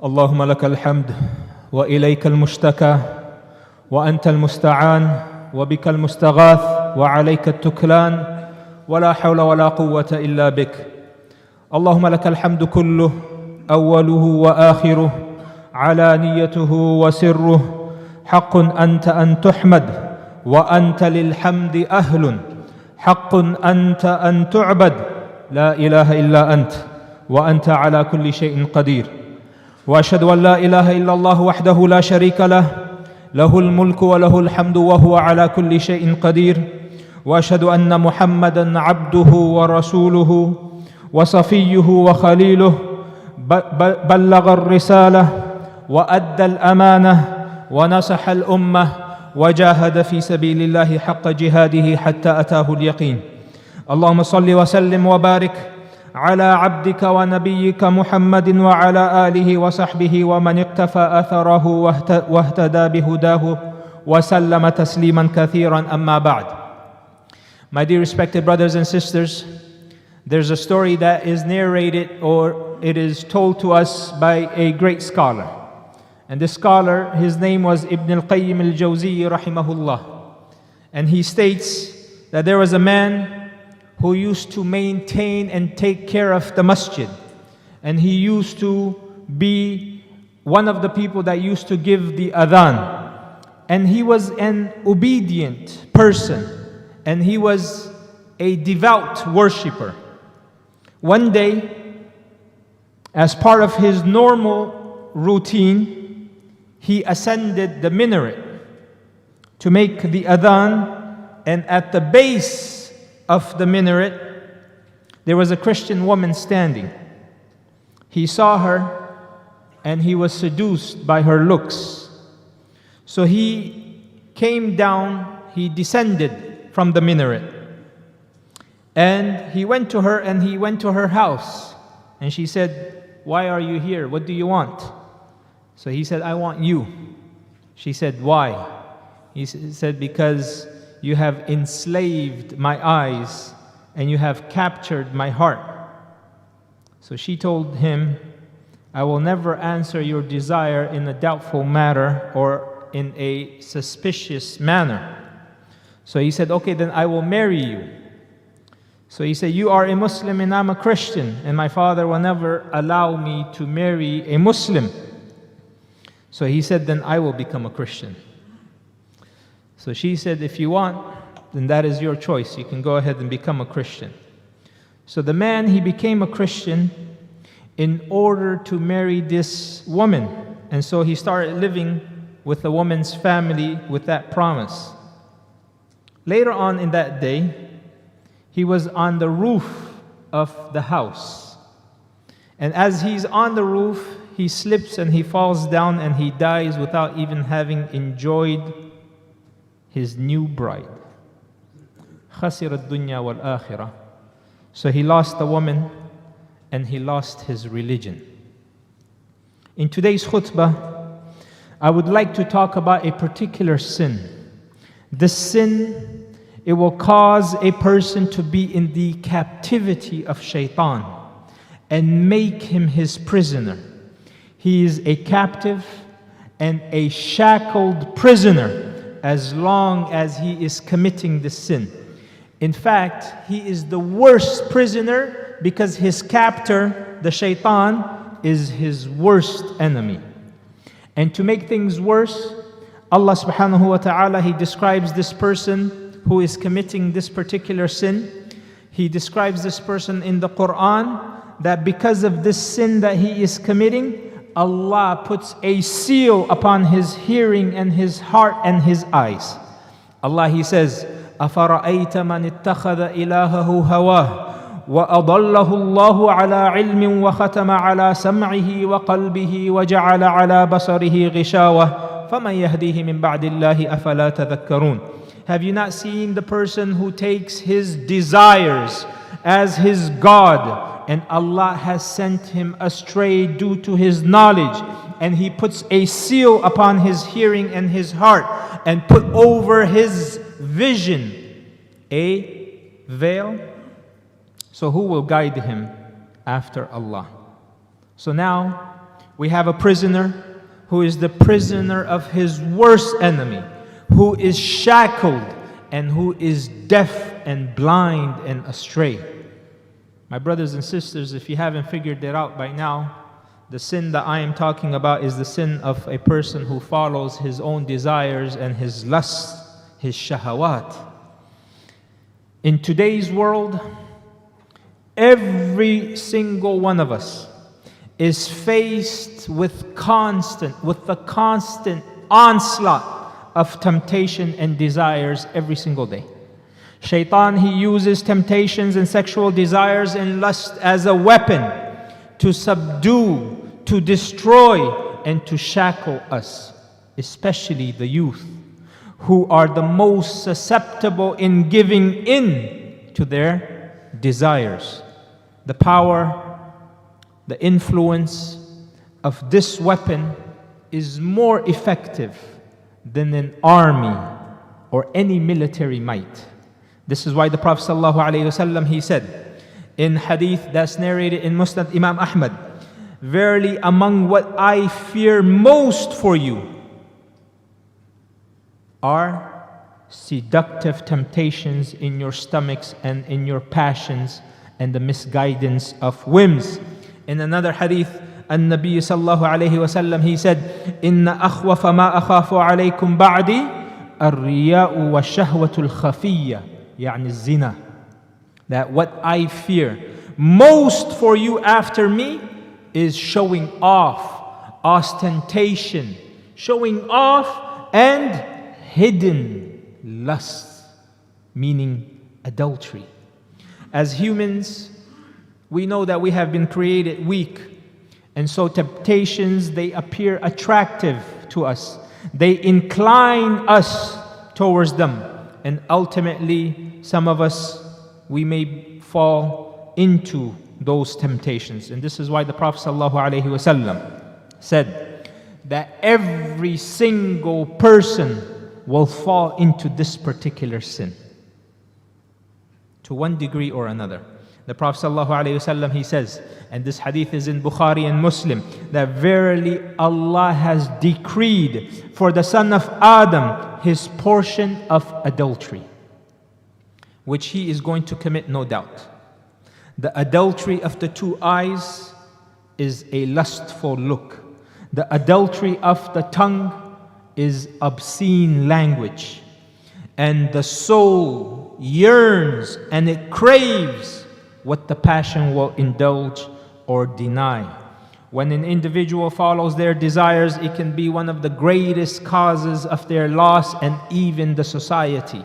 اللهم لك الحمد وإليك المشتكى وأنت المستعان وبك المستغاث وعليك التكلان ولا حول ولا قوة إلا بك. اللهم لك الحمد كله أوله وآخره علانيته وسره. حق أنت أن تحمد وأنت للحمد أهل. حق أنت أن تعبد لا إله إلا أنت وأنت على كل شيء قدير. وأشهد أن لا إله إلا الله وحده لا شريك له له الملك وله الحمد وهو على كل شيء قدير. وأشهد أن محمدًا عبده ورسوله وصفيه وخليله بلغ الرسالة وأدى الأمانة ونصح الأمة وجاهد في سبيل الله حق جهاده حتى أتاه اليقين. اللهم صل وسلم وبارك على عبدك ونبيك محمد وعلى آله وصحبه ومن اقتفى أثره واهتدى بهداه وسلم تسليما كثيرا. أما بعد. My dear respected brothers and sisters, there's a story that is narrated, or it is told to us by a great scholar. And this scholar, his name was Ibn al-Qayyim al-Jawziyyi rahimahullah. And he states that there was a man who used to maintain and take care of the masjid. And he used to be one of the people that used to give the adhan. And he was an obedient person. And he was a devout worshipper. One day, as part of his normal routine, he ascended the minaret to make the adhan, and at the base of the minaret, there was a Christian woman standing. He saw her and he was seduced by her looks. So he came down, he descended from the minaret. And he went to her and he went to her house. And she said, "Why are you here? What do you want?" So he said, "I want you." She said, "Why?" He said, "Because you have enslaved my eyes and you have captured my heart." So she told him, "I will never answer your desire in a doubtful matter or in a suspicious manner." So he said, "Okay, then I will marry you." So he said, "You are a Muslim and I'm a Christian, and my father will never allow me to marry a Muslim." So he said, "Then I will become a Christian." So she said, "If you want, then that is your choice. You can go ahead and become a Christian." So the man, he became a Christian in order to marry this woman. And so he started living with the woman's family with that promise. Later on in that day, he was on the roof of the house. And as he's on the roof, he slips and he falls down and he dies without even having enjoyed his new bride. خسر الدنيا والآخرة. So he lost the woman and he lost his religion. In today's khutbah, I would like to talk about a particular sin. This sin, it will cause a person to be in the captivity of Shaytan and make him his prisoner. He is a captive and a shackled prisoner as long as he is committing this sin. In fact, he is the worst prisoner because his captor, the Shaytan, is his worst enemy. And to make things worse, Allah subhanahu wa ta'ala, He describes this person who is committing this particular sin. He describes this person in the Quran that because of this sin that he is committing, Allah puts a seal upon his hearing and his heart and his eyes. Allah, He says, أَفَرَأَيْتَ مَنِ اتَّخَذَ إِلَهَهُ هَوَاهُ وَأَضَلَّهُ اللَّهُ عَلَى عِلْمٍ وَخَتَمَ عَلَى سَمْعِهِ وَقَلْبِهِ وَجَعَلَ عَلَى بَصَرِهِ غِشَاوَةً فَمَنْ يَهْدِيهِ مِنْ بَعْدِ اللَّهِ أَفَلَا تَذَكَّرُونَ. Have you not seen the person who takes his desires as his God, and Allah has sent him astray due to his knowledge, and He puts a seal upon his hearing and his heart, and put over his vision a veil? So who will guide him after Allah? So now We have a prisoner who is the prisoner of his worst enemy, who is shackled and who is deaf and blind and astray. My brothers and sisters, if you haven't figured it out by now, the sin that I am talking about is the sin of a person who follows his own desires and his lusts, his shahawat. In today's world, every single one of us is faced with the constant onslaught of temptation and desires every single day. Shaytan, he uses temptations and sexual desires and lust as a weapon to subdue, to destroy, and to shackle us, especially the youth, who are the most susceptible in giving in to their desires. The power, the influence of this weapon is more effective than an army or any military might. This is why the Prophet ﷺ, he said in hadith that's narrated in Musnad Imam Ahmed, verily among what I fear most for you are seductive temptations in your stomachs and in your passions and the misguidance of whims. In another hadith, النبي صلى الله عليه وسلم, he said, إن أخوف ما أخاف عليكم بعدي الرياء والشهوة الخفية يعني الزنا. That what I fear most for you after me is showing off, ostentation, showing off, and hidden lust, meaning adultery. As humans, we know that we have been created weak, and so temptations, they appear attractive to us. They incline us towards them, and ultimately, some of us, we may fall into those temptations. And this is why the Prophet ﷺ said that every single person will fall into this particular sin to one degree or another. The Prophet ﷺ, he says, and this hadith is in Bukhari and Muslim, that verily Allah has decreed for the son of Adam his portion of adultery, which he is going to commit, no doubt. The adultery of the two eyes is a lustful look. The adultery of the tongue is obscene language. And the soul yearns and it craves what the passion will indulge or deny. When an individual follows their desires, it can be one of the greatest causes of their loss and even the society,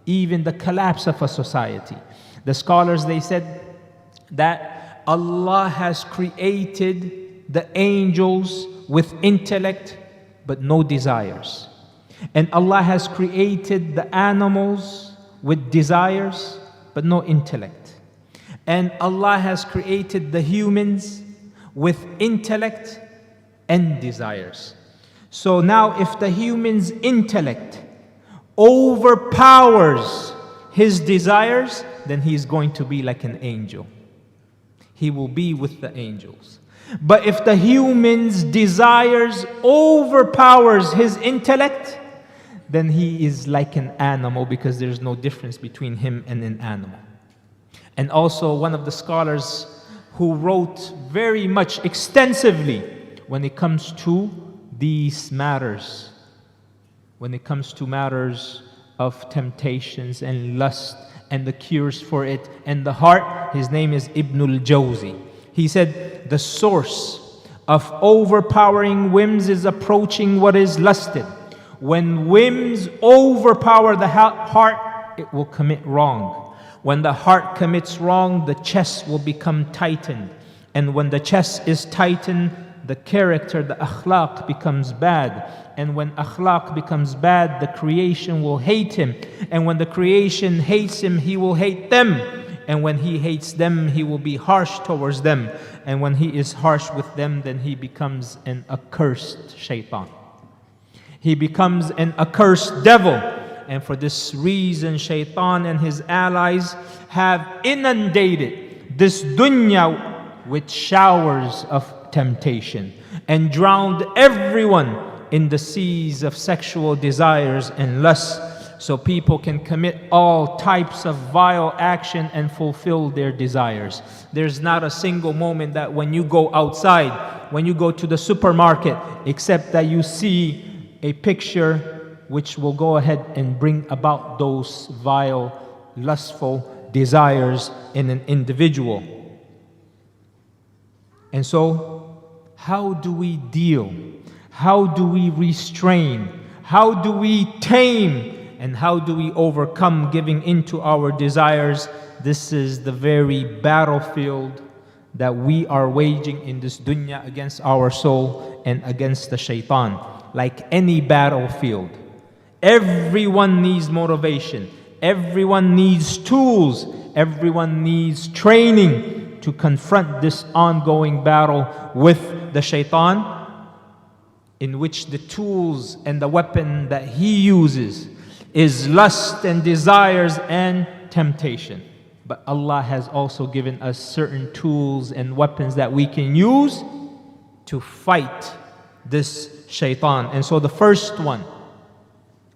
even the collapse of a society. The scholars, they said that Allah has created the angels with intellect but no desires. And Allah has created the animals with desires but no intellect. And Allah has created the humans with intellect and desires. So now if the human's intellect overpowers his desires, then he is going to be like an angel. He will be with the angels. But if the human's desires overpowers his intellect, then he is like an animal, because there's no difference between him and an animal. And also one of the scholars who wrote very much extensively when it comes to these matters, when it comes to matters of temptations and lust and the cures for it and the heart, his name is Ibn al-Jawzi. He said, the source of overpowering whims is approaching what is lusted. When whims overpower the heart, it will commit wrong. When the heart commits wrong, the chest will become tightened. And when the chest is tightened, the character, the akhlaq becomes bad. And when akhlaq becomes bad, the creation will hate him. And when the creation hates him, he will hate them. And when he hates them, he will be harsh towards them. And when he is harsh with them, then he becomes an accursed shaitan. He becomes an accursed devil. And for this reason, Shaytan and his allies have inundated this dunya with showers of temptation. and drowned everyone in the seas of sexual desires and lusts, so people can commit all types of vile action and fulfill their desires. There's not a single moment that when you go outside, when you go to the supermarket, except that you see a picture which will go ahead and bring about those vile, lustful desires in an individual. And so, how do we deal? How do we restrain? How do we tame? And how do we overcome giving into our desires? This is the very battlefield that we are waging in this dunya against our soul and against the Shaytan. Like any battlefield, everyone needs motivation. Everyone needs tools. Everyone needs training to confront this ongoing battle with the Shaytan, in which the tools and the weapon that he uses is lust and desires and temptation. But Allah has also given us certain tools and weapons that we can use to fight this Shaytan. And so the first one,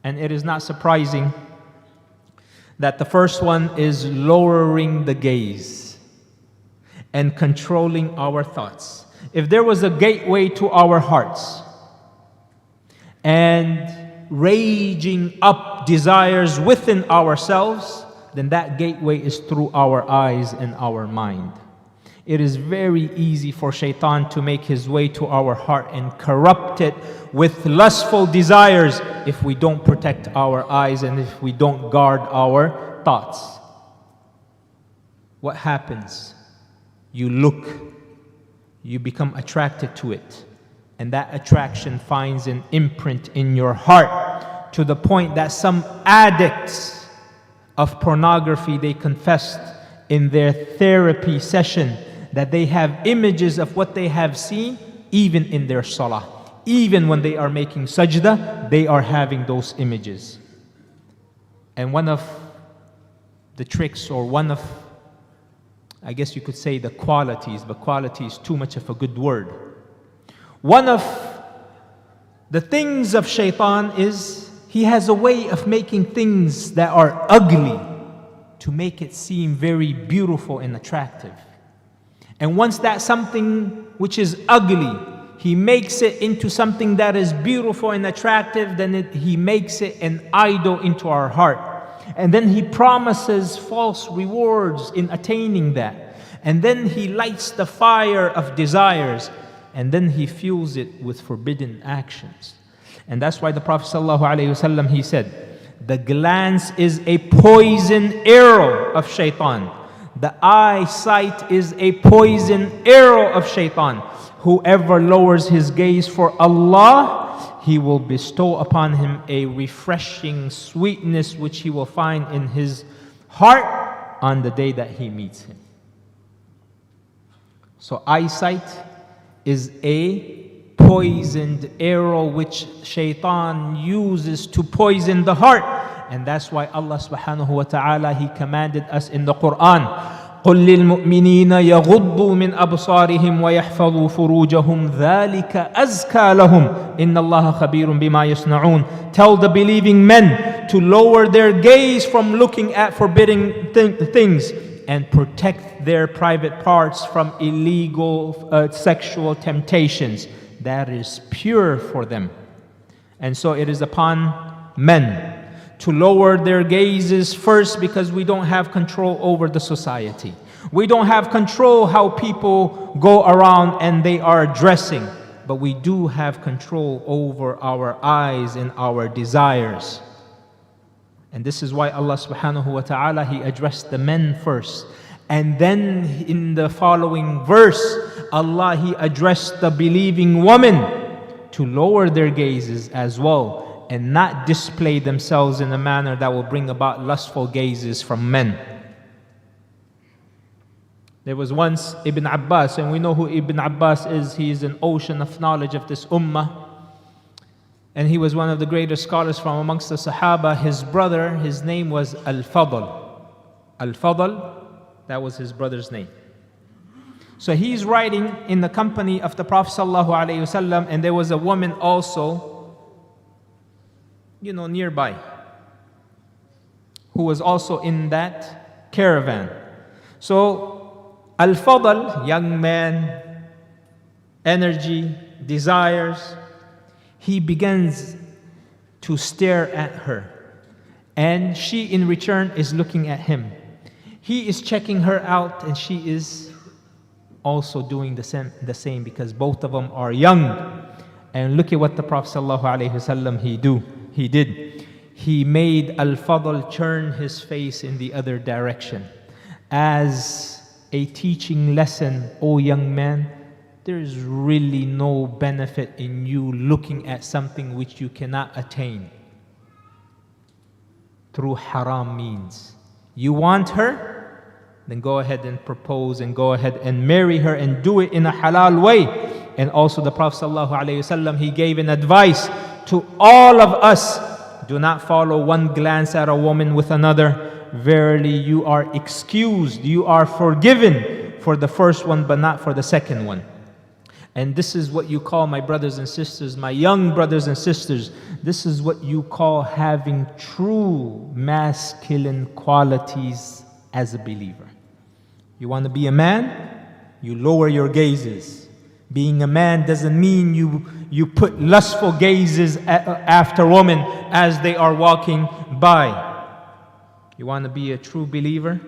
and it is not surprising that the first one is lowering the gaze and controlling our thoughts. If there was a gateway to our hearts and raging up desires within ourselves, then that gateway is through our eyes and our mind. It is very easy for Shaytan to make his way to our heart and corrupt it with lustful desires if we don't protect our eyes and if we don't guard our thoughts. What happens? You look, you become attracted to it, and that attraction finds an imprint in your heart to the point that some addicts of pornography, they confessed in their therapy session that they have images of what they have seen even in their salah. Even when they are making sajda, they are having those images. And one of the tricks, or one of, I guess you could say the qualities, but quality is too much of a good word. One of the things of Shaytan is he has a way of making things that are ugly to make it seem very beautiful and attractive. And once that something which is ugly, he makes it into something that is beautiful and attractive, then he makes it an idol into our heart. And then he promises false rewards in attaining that. And then he lights the fire of desires, and then he fuels it with forbidden actions. And that's why the Prophet ﷺ, he said, the glance is a poison arrow of Shaytan. The eyesight is a poison arrow of Shaytan. Whoever lowers his gaze for Allah, He will bestow upon him a refreshing sweetness which he will find in his heart on the day that he meets him. So eyesight is a poisoned arrow which Shaytan uses to poison the heart. And that's why Allah subhanahu wa ta'ala, He commanded us in the Quran, قُلْ لِلْمُؤْمِنِينَ يَغُضُّوا مِنْ أَبْصَارِهِمْ وَيَحْفَظُوا فُرُوجَهُمْ ذَلِكَ أَزْكَى لَهُمْ إِنَّ اللَّهَ خَبِيرٌ بِمَا يَصْنَعُونَ. Tell the believing men to lower their gaze from looking at forbidding things and protect their private parts from illegal sexual temptations. That is pure for them. And so it is upon men to lower their gazes first, because we don't have control over the society. We don't have control how people go around and they are dressing, but we do have control over our eyes and our desires. And this is why Allah subhanahu wa ta'ala, He addressed the men first. And then in the following verse, Allah, He addressed the believing women to lower their gazes as well, and not display themselves in a manner that will bring about lustful gazes from men. There was once Ibn Abbas, and we know who Ibn Abbas is. He is an ocean of knowledge of this ummah. And he was one of the greatest scholars from amongst the Sahaba. His brother, his name was Al-Fadl. Al-Fadl, that was his brother's name. So he's riding in the company of the Prophet ﷺ, and there was a woman also, nearby, who was also in that caravan. So Al-Fadl, young man, energy, desires, he begins to stare at her. And she in return is looking at him. He is checking her out, and she is also doing the same because both of them are young. And look at what the Prophet ﷺ he did. He made Al-Fadl turn his face in the other direction. As a teaching lesson, O young man, there is really no benefit in you looking at something which you cannot attain through haram means. You want her? Then go ahead and propose and go ahead and marry her and do it in a halal way. And also the Prophet ﷺ, he gave an advice to all of us. Do not follow one glance at a woman with another. Verily you are excused, you are forgiven for the first one but not for the second one. And this is what you call, my brothers and sisters, my young brothers and sisters, this is what you call having true masculine qualities as a believer. You want to be a man? You lower your gazes. Being a man doesn't mean you put lustful gazes after women as they are walking by. You want to be a true believer?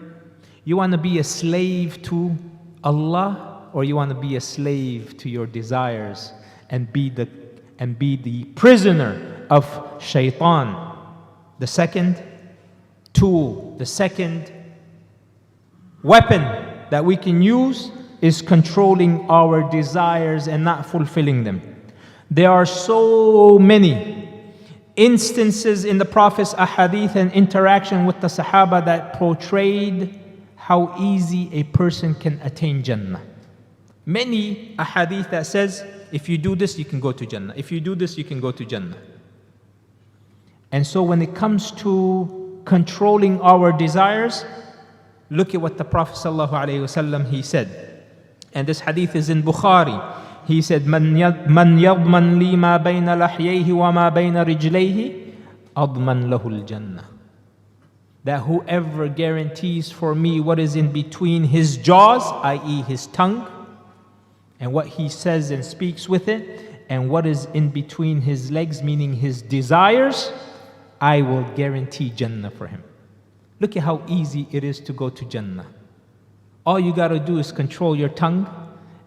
You want to be a slave to Allah? Or you want to be a slave to your desires and be the prisoner of Shaytan? The second tool, the second weapon that we can use is controlling our desires and not fulfilling them. There are so many instances in the Prophet's ahadith and interaction with the Sahaba that portrayed how easy a person can attain Jannah. Many ahadith that says, if you do this, you can go to Jannah. If you do this, you can go to Jannah. And so when it comes to controlling our desires, look at what the Prophet ﷺ, he said. And this hadith is in Bukhari. He said, "Man yadman li ma bayna lahyayhi wa ma bayna rijlayhi, adman lahu al-jannah." That whoever guarantees for me what is in between his jaws, i.e. his tongue, and what he says and speaks with it, and what is in between his legs, meaning his desires, I will guarantee Jannah for him. Look at how easy it is to go to Jannah. All you got to do is control your tongue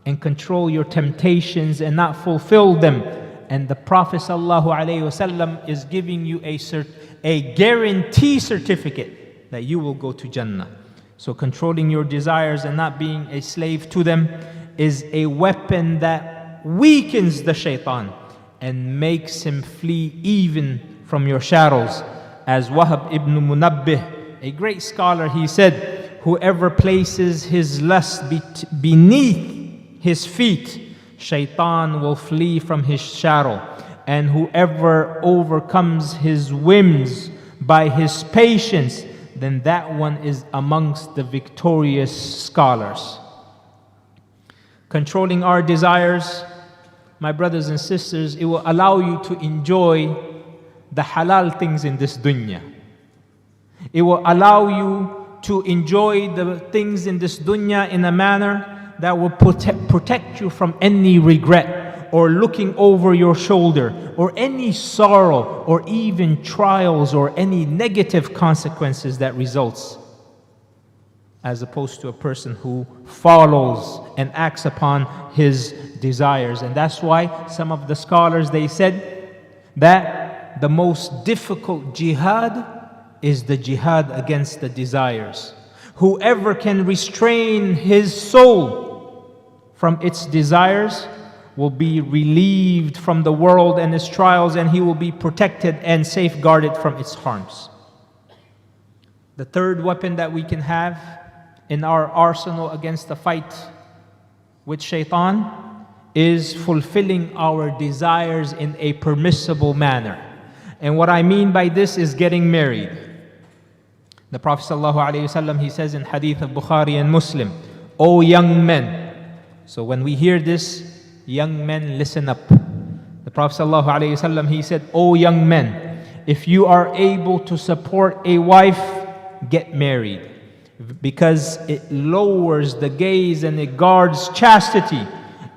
and control your temptations and not fulfill them. And the Prophet ﷺ is giving you a guarantee certificate that you will go to Jannah. So controlling your desires and not being a slave to them is a weapon that weakens the Shaytan and makes him flee even from your shadows. As Wahab ibn Munabbih, a great scholar, he said, whoever places his lust beneath his feet, Shaytan will flee from his shadow. And whoever overcomes his whims by his patience, then that one is amongst the victorious scholars. Controlling our desires, my brothers and sisters, it will allow you to enjoy the halal things in this dunya. It will allow you to enjoy the things in this dunya in a manner that will protect you from any regret or looking over your shoulder or any sorrow or even trials or any negative consequences that results, as opposed to a person who follows and acts upon his desires. And that's why some of the scholars, they said that the most difficult jihad is the jihad against the desires. Whoever can restrain his soul from its desires will be relieved from the world and its trials, and he will be protected and safeguarded from its harms. The third weapon that we can have in our arsenal against the fight with Shaytan is fulfilling our desires in a permissible manner. And what I mean by this is getting married. The Prophet ﷺ, he says in hadith of Bukhari and Muslim, O young men, So when we hear this, young men, listen up. The Prophet ﷺ, he said, "O young men, if you are able to support a wife, get married, because it lowers the gaze and it guards chastity.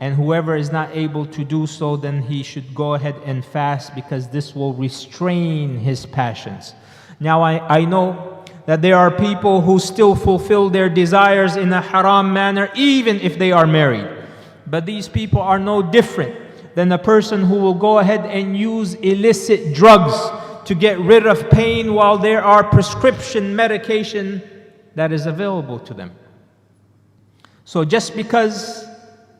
And whoever is not able to do so, then he should go ahead and fast, because this will restrain his passions." Now I know that there are people who still fulfill their desires in a haram manner, even if they are married. But these people are no different than a person who will go ahead and use illicit drugs to get rid of pain, while there are prescription medication that is available to them. So just because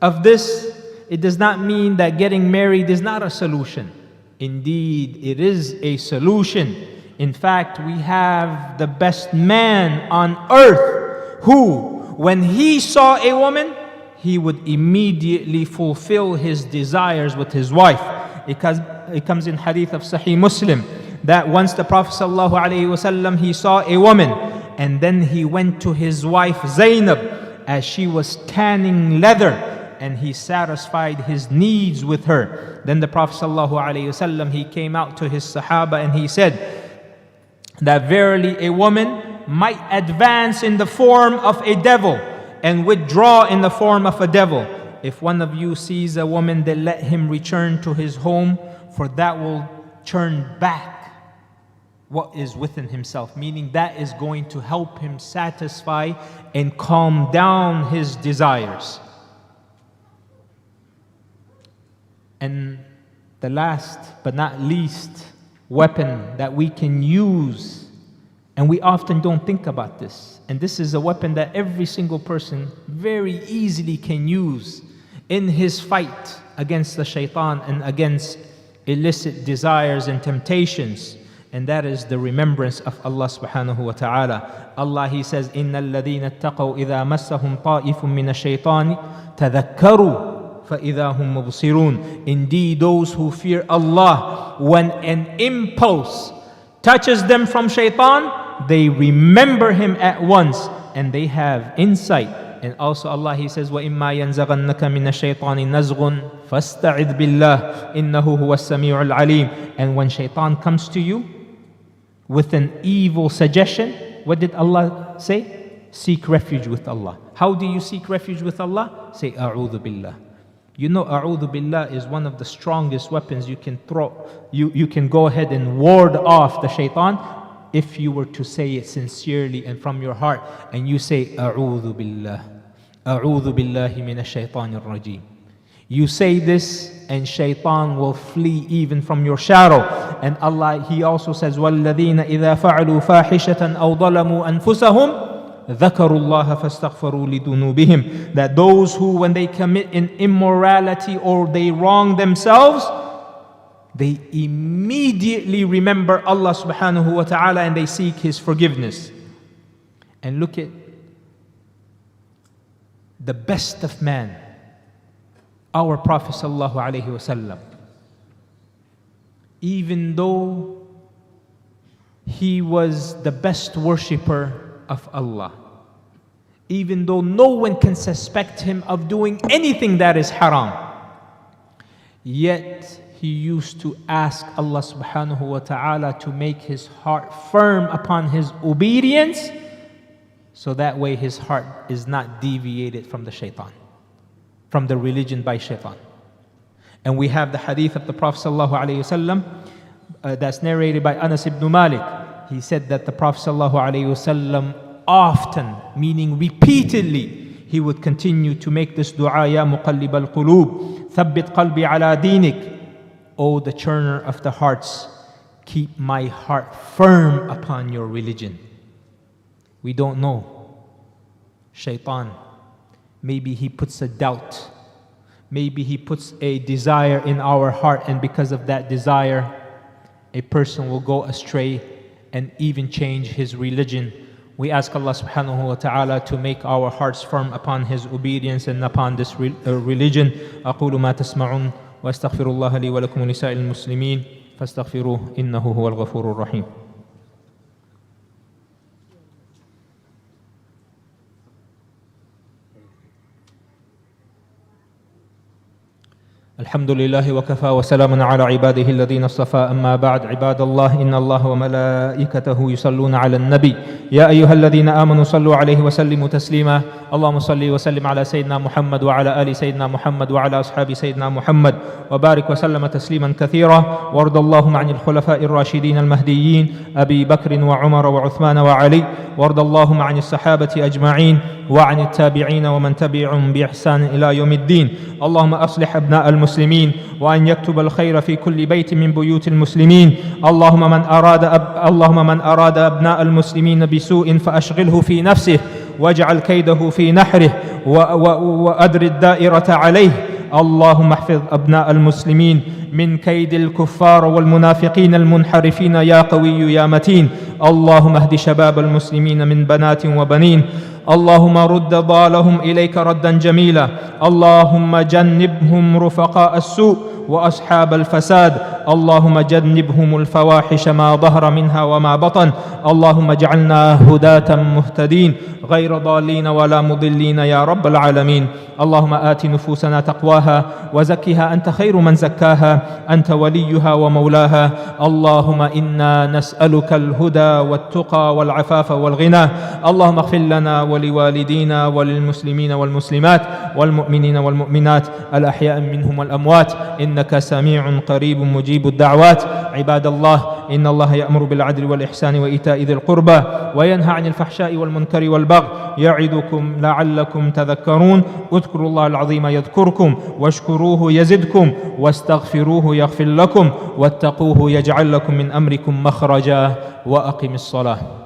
of this, it does not mean that getting married is not a solution. Indeed, it is a solution. In fact, we have the best man on earth who, when he saw a woman, he would immediately fulfill his desires with his wife. It comes in hadith of Sahih Muslim that once the Prophet ﷺ, he saw a woman, and then he went to his wife Zainab as she was tanning leather, and he satisfied his needs with her. Then the Prophet ﷺ, he came out to his Sahaba and he said that verily a woman might advance in the form of a devil and withdraw in the form of a devil. If one of you sees a woman, then let him return to his home, for that will turn back what is within himself, meaning that is going to help him satisfy and calm down his desires. And the last but not least weapon that we can use, and we often don't think about this, and this is a weapon that every single person very easily can use in his fight against the Shaytan and against illicit desires and temptations, and that is the remembrance of Allah subhanahu wa ta'ala. Allah, He says, إِنَّ الَّذِينَ اتَّقَوْا إِذَا مَسَّهُمْ طَائِفٌ مِّنَ الشَّيْطَانِ تَذَكَّرُوا فَإِذَا هُمْ مُبْصِرُونَ. Indeed, those who fear Allah, when an impulse touches them from Shaytan, they remember Him at once and they have insight. And also Allah, He says, وَإِمَّا يَنزَغَنَّكَ مِنَ الشَّيْطَانِ نَزْغٌ فَاسْتَعِذْ بِاللَّهِ إِنَّهُ هُوَ السَّمِيعُ الْعَلِيمُ. And when Shaytan comes to you with an evil suggestion, what did Allah say? Seek refuge with Allah. How do you seek refuge with Allah? Say, أعوذ بالله. You know, أعوذ بالله is one of the strongest weapons you can throw. You can go ahead and ward off the Shaytan if you were to say it sincerely and from your heart. And you say, أعوذ بالله. أعوذ بالله من الشيطان الرجيم. You say this and Shaytan will flee even from your shadow. And Allah, He also says, وَالَّذِينَ إِذَا فَعَلُوا فَاحِشَةً أَوْ ظَلَمُوا أَنفُسَهُمْ ذَكَرُوا اللَّهَ فَاسْتَغْفَرُوا لِذُنُوبِهِمْ. That those who, when they commit an immorality or they wrong themselves, they immediately remember Allah subhanahu wa ta'ala and they seek His forgiveness. And look at the best of man, our Prophet sallallahu alaihi wasallam. Even though he was the best worshipper of Allah, even though no one can suspect him of doing anything that is haram, yet he used to ask Allah subhanahu wa ta'ala to make his heart firm upon his obedience, so that way his heart is not deviated from the Shaytan, from the religion by Shaytan. And we have the hadith of the Prophet sallallahu alaihi wasallam that's narrated by Anas ibn Malik. He said that the Prophet sallallahu alaihi wasallam often, meaning repeatedly, he would continue to make this dua, Ya muqallib al-qulub, thabbit qalbi ala dinik. O the turner of the hearts, keep my heart firm upon your religion. We don't know. Shaytan, maybe he puts a doubt. Maybe he puts a desire in our heart, and because of that desire, a person will go astray and even change his religion. We ask Allah subhanahu wa ta'ala to make our hearts firm upon His obedience and upon this religion. أقول ما تسمعون وأستغفر الله لي ولكم ولسائر المسلمين فاستغفروه إنه هو الغفور الرحيم. الحمد لله وكفى وسلام على عباده الذين اصطفى أما بعد عباد الله إن الله وملائكته يصلون على النبي يا أيها الذين آمنوا صلوا عليه وسلموا تسليما اللهم صل وسلم على سيدنا محمد وعلى آل سيدنا محمد وعلى أصحاب سيدنا محمد وبارك وسلم تسليما كثيرا وارض اللهم عن الخلفاء الراشدين المهديين أبي بكر وعمر وعثمان وعلي وارض اللهم عن الصحابة أجمعين وعن التابعين ومن تبعهم بإحسان إلى يوم الدين اللهم أصلح أبناء المسلمين وأن يكتب الخير في كل بيت من بيوت المسلمين اللهم من أراد أبناء المسلمين بسوء فأشغله في نفسه واجعل كيده في نحره وأدر الدائرة عليه اللهم احفظ أبناء المسلمين من كيد الكفار والمنافقين المنحرفين يا قوي يا متين اللهم اهد شباب المسلمين من بنات وبنين اللهم رد ضالهم إليك ردا جميلا اللهم جنبهم رفقاء السوء وأصحاب الفساد اللهم جنبهم الفواحش ما ظهر منها وما بطن اللهم اجعلنا هداة مهتدين غير ضالين ولا مضلين يا رب العالمين اللهم آت نفوسنا تقواها وزكها أنت خير من زكاها أنت وليها ومولاها اللهم إنا نسألك الهدى والتقى والعفاف والغنى اللهم اغفر لنا ولوالدينا وللمسلمين والمسلمات والمؤمنين والمؤمنات الأحياء منهم والأموات إنك سميع قريب مجيب الدعوات عباد الله إن الله يأمر بالعدل والإحسان وإيتاء ذي القربى وينهى عن الفحشاء والمنكر والبغي يعظكم لعلكم تذكرون اذكروا الله العظيم يذكركم واشكروه يزدكم واستغفروه يغفر لكم واتقوه يجعل لكم من أمركم مخرجا وأقم الصلاة